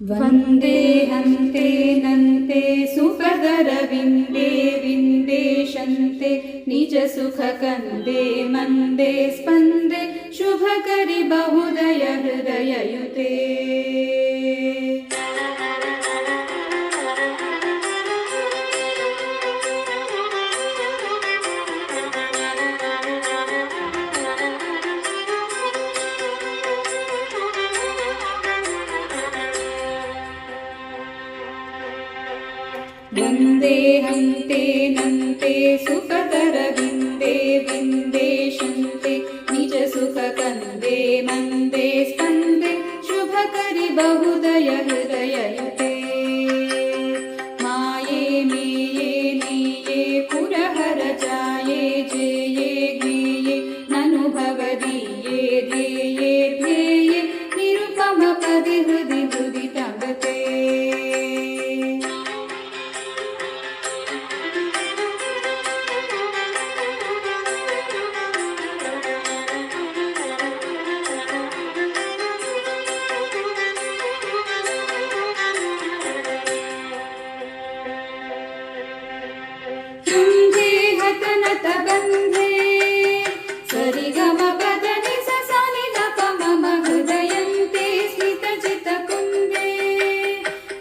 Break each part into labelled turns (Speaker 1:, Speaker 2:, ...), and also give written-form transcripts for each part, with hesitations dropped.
Speaker 1: ವಂದೇಹಂತೆ ನಂತೆ ಸುಖದರವಿಂದೇ ವಿಂದೇಶಂತೆ ನಿಜ ಸುಖ ಕಂದೆ ಮಂದೆ ಸ್ಪಂದೆ ಶುಭಕರಿ ಬಹುದಯ ಹೃದಯಯುತೆ. ವಂದೇಹಂತೆ ನಂತೆ ಸುಖದರವಿಂದೇ ವಿಂದೇಶಂತೆ ನಿಜ ಸುಖ ಕಂದೆ ಮಂದೆ ಸ್ಪಂದೆ ಶುಭಕರಿ ಬಹುದಯ ಹೃದಯಯುತೆ. ಮಾಯೇ ಮೇಯೇ ನೀಯೇ ಪುರಹರ ಜಾಯೇ ಜೇಯೇ ಜ್ಞೇಯೇ ನನುಭವದೀಯೇ ಧ್ಯೇಯೇ ಧ್ಯೇಯೇ ನಿರುಪಮ ಪದಿ ಹೃದಿ ಹೃದಿ ತಗತೆ. ಬಂಧೆ ಸರಿಗಮ ಪದನಿ ಸನಿ ದಪ ಮಮ ಹೃದಯಂತೆ ಸ್ಮಿತ ಜಿತ ಕುಂದೆ.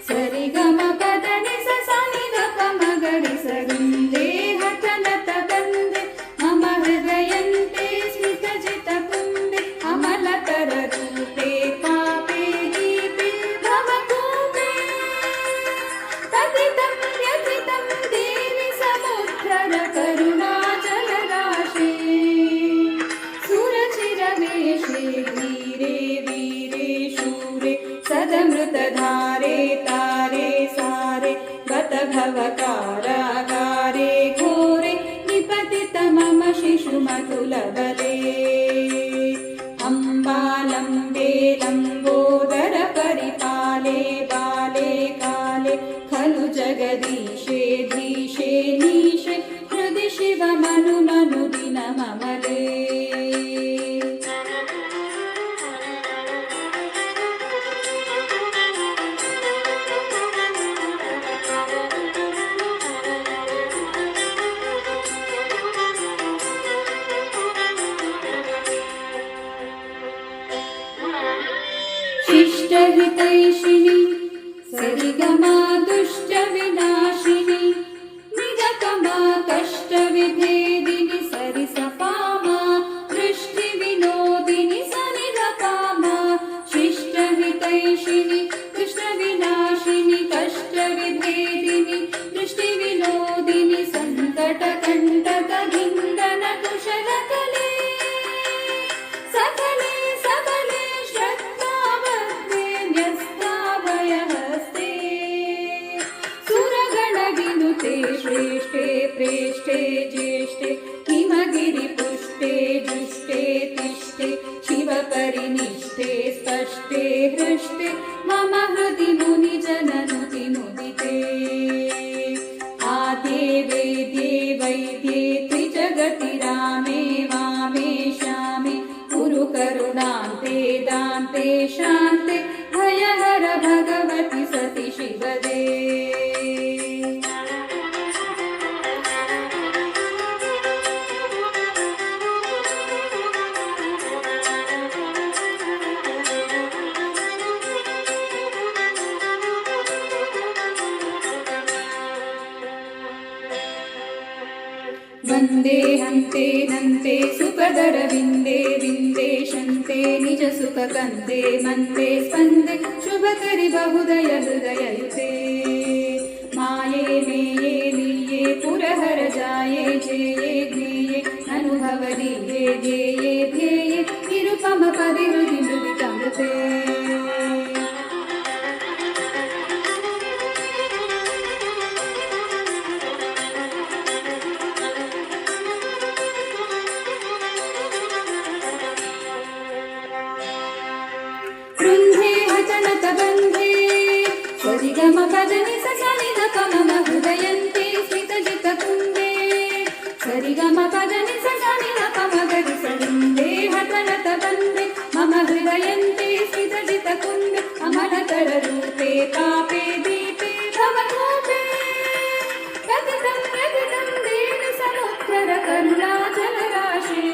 Speaker 1: ಸರಿಗಮ ಪದನಿ ಸನಿ ದಪ ಮಗರಿ ಸಗುಂದೆ ಹತನತ ಬಂಧೆ ಮಮ ಹೃದಯಂತೆ ಸ್ಮಿತ ಜಿತ ಕುಂದೆ. ಅಮಲತರ ರೂಪೆ ಪಾಪೆ ದೀಪೆ ಭವಕೂಪೆ ಪತಿತಂ ಯತಿತಂ ದೇವಿ ಸಮುದ್ರರ ಕರುಣಾ वीरे वीरे शूरे सदमृतधारे तारे सारे गत भवकारागारे घोरे निपतित मम शिशुमतुलबले. अम्बालम्बे लम्बोदर परिपाले बाले काले खलु जगदीशे धीशे नीशे हृदि शिव मनु मनु दिन ममले. शिष्टहितैषिणि सरिगमा दुष्ट विनाशिनि निजकमा कष्ट विभेदिनि सरिसपामा दृष्टि विनोदिनि सनिधपामा. शिष्टहितैषिणि कृष्ण विनाशिनि कष्ट विभेदिनि दृष्टि विनोदिनि संकट कंटक भिन्दन कुशल कले सकले सबले श्रेष्ठे प्रेष्ठे ज्येष्ठे हिमगिरिपुष्टे जुष्टे तिष्ठे शिवपरिनिष्ठे स्पष्टे हृष्टे मम हृदि मुनिजननुति मुदिते. आद्ये वेद्ये वैद्ये त्रिजगति रामे वामे श्यामे कुरु करुणान्ते दान्ते शान्ते भयहर भगवति सति शिवदे. ವಂದೇಹಂತೆ ನಂತೆ ಸುಖದರವಿಂದೇ ವಿಂದೇಶಂತೆ ನಿಜ ಸುಖ ಕಂದೆ ಮಂದೆ ಸ್ಪಂದೆ ಶುಭಕರಿ ಬಹುದಯ ಹೃದಯಯುತೆ. ಮಾಯೇ ಮೇಯೇ ನೀಯೇ ಪುರಹರ ಜಾಯೇ ಜೇಯೇ ಜ್ಞೇಯೇ ಅನುಭವದೀಯೇ ಧ್ಯೇಯೇ ಧ್ಯೇಯೇ ನಿರುಪಮ ಪದಿ ಹೃದಿ ಹೃದಿ ತಮೃತೆ. ಬಂಧೆ ಸರಿಗಮ ಪದನಿ ಸನಿ ದಪ ಮಮ ಹೃದಯಂತೆ ಸ್ಮಿತ ಜಿತ ಕುಂದೆ. ಸರಿಗಮ ಪದನಿ ಸನಿ ದಪ ಮಗರಿ ಸಗುಂದೆ ಹತನತ ಬಂದೆ ಮಮ ಹೃದಯಂತೆ ಸ್ಮಿತ ಜಿತ ಕುಂದೆ. ಅಮಲತರ ರೂಪೆ तापे दीपे भवधूपे रतितं देवि समुद्र करुणाजलराशे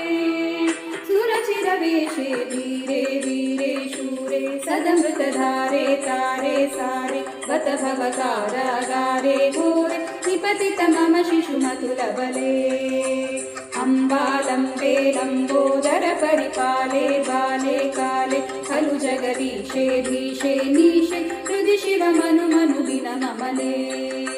Speaker 1: सुरचिरवेशे वीरे वीरे शूरे सदमृतधारे तारे सारे बत भवकारागारे घोरे निपतित मम शिशुमतुलबले अम्बालम्बे लम्बोदर परिपाले बाले काले खलु जगदीशे धीशे नीशे हृदि शिव मनु दिन नमले।